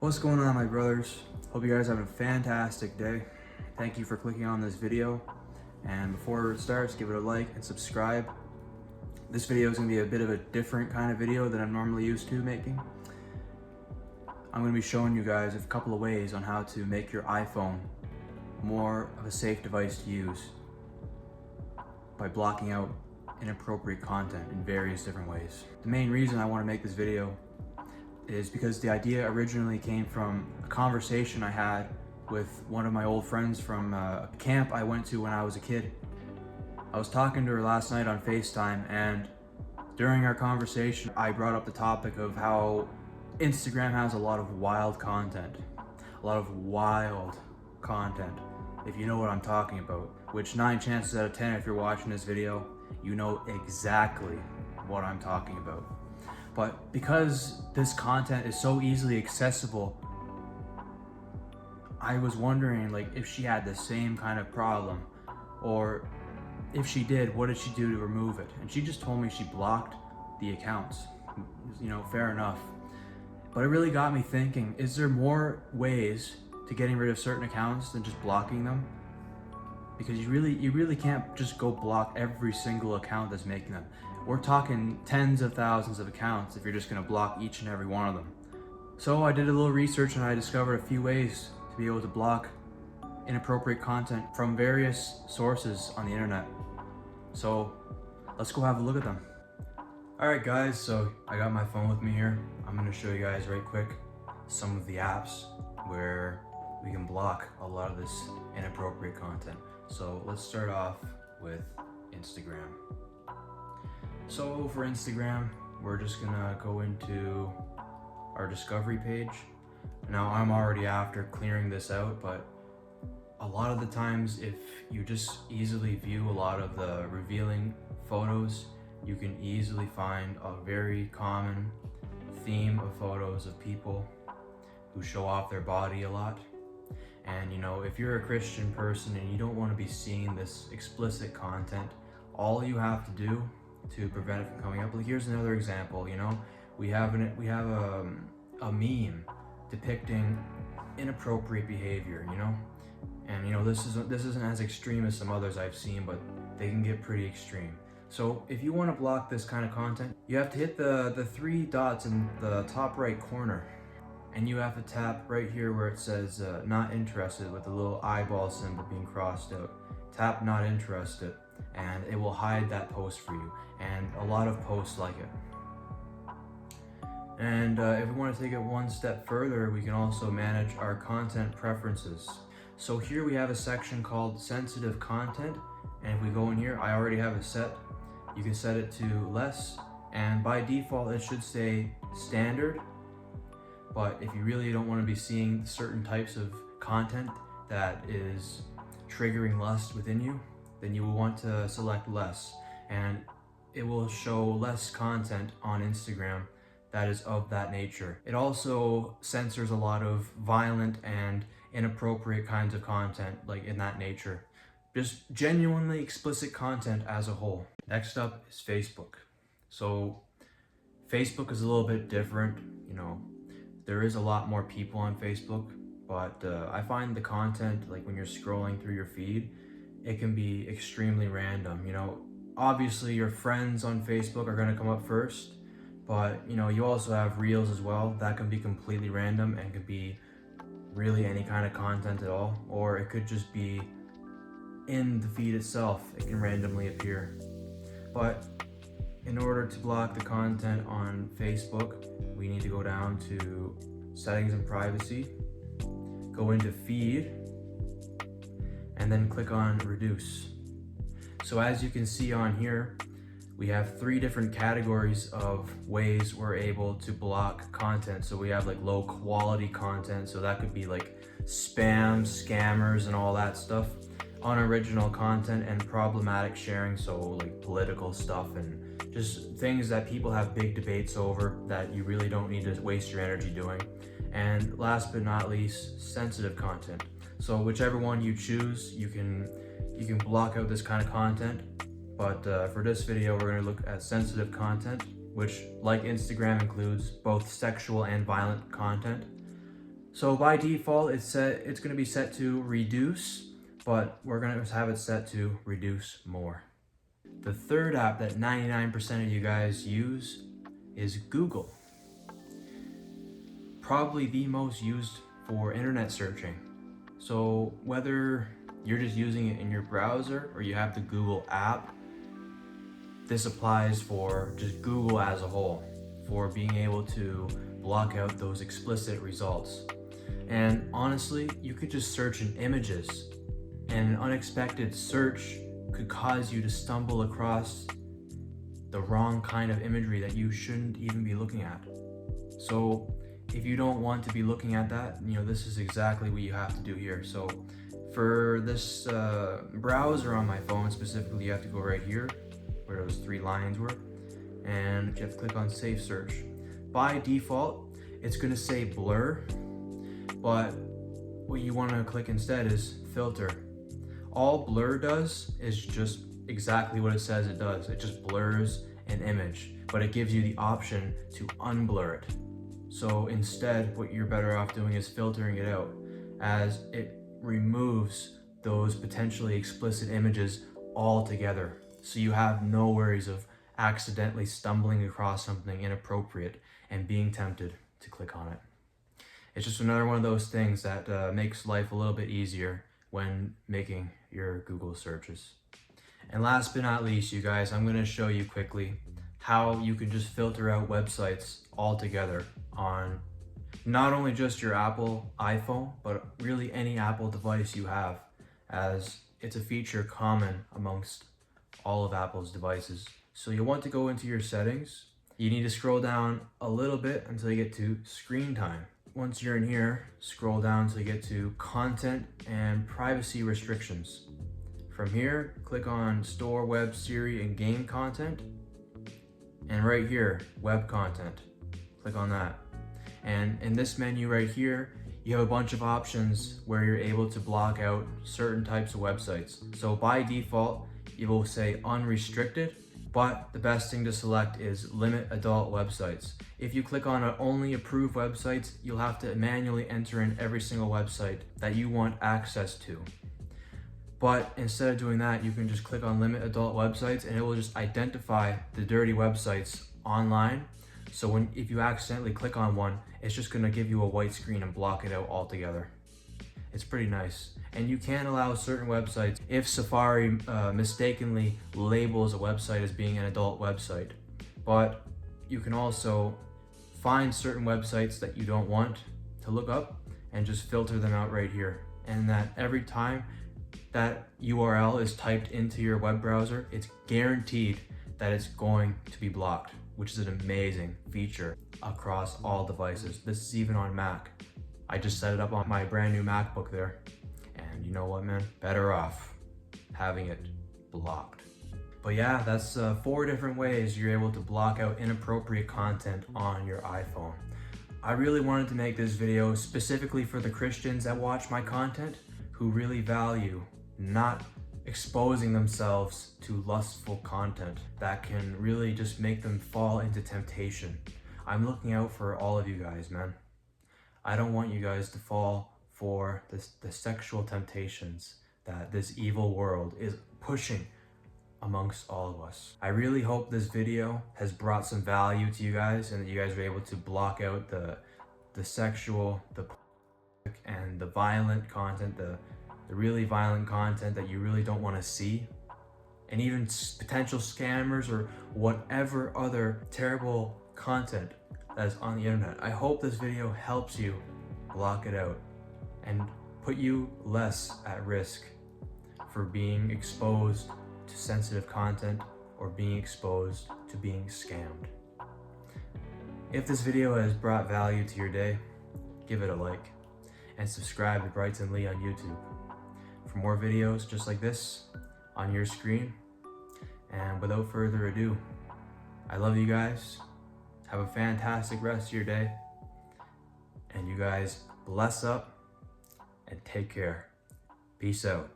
What's going on, my brothers? Hope you guys have a fantastic day. Thank you for clicking on this video. And before it starts, give it a like and subscribe. This video is going to be a bit of a different kind of video than I'm normally used to making. I'm going to be showing you guys a couple of ways on how to make your iPhone more of a safe device to use by blocking out inappropriate content in various different ways. The main reason I want to make this video is because the idea originally came from a conversation I had with one of my old friends from a camp I went to when I was a kid. I was talking to her last night on FaceTime, and during our conversation I brought up the topic of how Instagram has a lot of wild content. If you know what I'm talking about, which 9 chances out of 10 if you're watching this video, you know exactly what I'm talking about. But because this content is so easily accessible, I was wondering if she had the same kind of problem, or if she did, what did she do to remove it? And she just told me she blocked the accounts. Fair enough. But it really got me thinking, is there more ways to getting rid of certain accounts than just blocking them? Because you really can't just go block every single account that's making them. We're talking tens of thousands of accounts if you're just gonna block each and every one of them. So I did a little research and I discovered a few ways to be able to block inappropriate content from various sources on the internet. So let's go have a look at them. Alright guys, so I got my phone with me here. I'm gonna show you guys right quick some of the apps where we can block a lot of this inappropriate content. So let's start off with Instagram. So for Instagram, we're just gonna go into our discovery page. Now I'm already after clearing this out, but a lot of the times if you just easily view a lot of the revealing photos, you can easily find a very common theme of photos of people who show off their body a lot. And if you're a Christian person and you don't want to be seeing this explicit content, all you have to do to prevent it from coming up, here's another example. We have a meme depicting inappropriate behavior, and this isn't as extreme as some others I've seen, but they can get pretty extreme. So if you want to block this kind of content, you have to hit the 3 dots in the top right corner, and you have to tap right here where it says not interested with the little eyeball symbol being crossed out. Tap not interested and it will hide that post for you, and a lot of posts like it. And if we want to take it one step further, we can also manage our content preferences. So here we have a section called sensitive content, and if we go in here, I already have it set. You can set it to less, and by default it should say standard. But if you really don't want to be seeing certain types of content that is triggering lust within you, then you will want to select less, and it will show less content on Instagram that is of that nature. It also censors a lot of violent and inappropriate kinds of content in that nature. Just genuinely explicit content as a whole. Next up is Facebook. So Facebook is a little bit different. There is a lot more people on Facebook, but I find the content, when you're scrolling through your feed, it can be extremely random. Obviously your friends on Facebook are gonna come up first, but you also have reels as well. That can be completely random and could be really any kind of content at all, or it could just be in the feed itself. It can randomly appear. But in order to block the content on Facebook, we need to go down to settings and privacy, go into feed, and then click on reduce. So as you can see on here, we have 3 different categories of ways we're able to block content. So we have low quality content, so that could be spam, scammers, and all that stuff. Unoriginal content and problematic sharing, so political stuff and just things that people have big debates over that you really don't need to waste your energy doing. And last but not least, sensitive content. So whichever one you choose, you can block out this kind of content. But for this video, we're going to look at sensitive content, which, like Instagram, includes both sexual and violent content. So by default, it's going to be set to reduce, but we're going to have it set to reduce more. The third app that 99% of you guys use is Google. Probably the most used for internet searching. So whether you're just using it in your browser or you have the Google app, this applies for just Google as a whole, for being able to block out those explicit results. And honestly, you could just search in images, and an unexpected search could cause you to stumble across the wrong kind of imagery that you shouldn't even be looking at. So if you don't want to be looking at that, this is exactly what you have to do here. So for this browser on my phone specifically, you have to go right here where those 3 lines were, and you have to click on Save Search. By default, it's going to say blur, but what you want to click instead is filter. All blur does is just exactly what it says it does. It just blurs an image, but it gives you the option to unblur it. So instead, what you're better off doing is filtering it out, as it removes those potentially explicit images altogether. So you have no worries of accidentally stumbling across something inappropriate and being tempted to click on it. It's just another one of those things that makes life a little bit easier when making your Google searches. And last but not least, you guys, I'm going to show you quickly how you can just filter out websites altogether on not only just your Apple iPhone, but really any Apple device you have, as it's a feature common amongst all of Apple's devices. So you'll want to go into your settings. You need to scroll down a little bit until you get to screen time. Once you're in here, scroll down until you get to content and privacy restrictions. From here, click on Store Web, Siri, and Game Content. And right here, Web Content. Click on that. And in this menu right here, you have a bunch of options where you're able to block out certain types of websites. So by default, it will say unrestricted, but the best thing to select is limit adult websites. If you click on only approved websites, you'll have to manually enter in every single website that you want access to. But instead of doing that, you can just click on limit adult websites and it will just identify the dirty websites online. So if you accidentally click on one, it's just gonna give you a white screen and block it out altogether. It's pretty nice. And you can allow certain websites if Safari mistakenly labels a website as being an adult website. But you can also find certain websites that you don't want to look up and just filter them out right here. And that every time that URL is typed into your web browser, it's guaranteed that it's going to be blocked, which is an amazing feature across all devices. This is even on Mac. I just set it up on my brand new MacBook there. And you know what, man? Better off having it blocked. But yeah, that's 4 different ways you're able to block out inappropriate content on your iPhone. I really wanted to make this video specifically for the Christians that watch my content, who really value not exposing themselves to lustful content that can really just make them fall into temptation. I'm looking out for all of you guys, man. I don't want you guys to fall for the sexual temptations that this evil world is pushing amongst all of us. I really hope this video has brought some value to you guys and that you guys are able to block out the sexual, and the violent content, the really violent content that you really don't want to see, and even potential scammers or whatever other terrible content that is on the internet. I hope this video helps you block it out and put you less at risk for being exposed to sensitive content or being exposed to being scammed. If this video has brought value to your day, give it a like and subscribe to Brighton Lee on YouTube for more videos just like this on your screen. And without further ado, I love you guys. Have a fantastic rest of your day. And you guys bless up and take care. Peace out.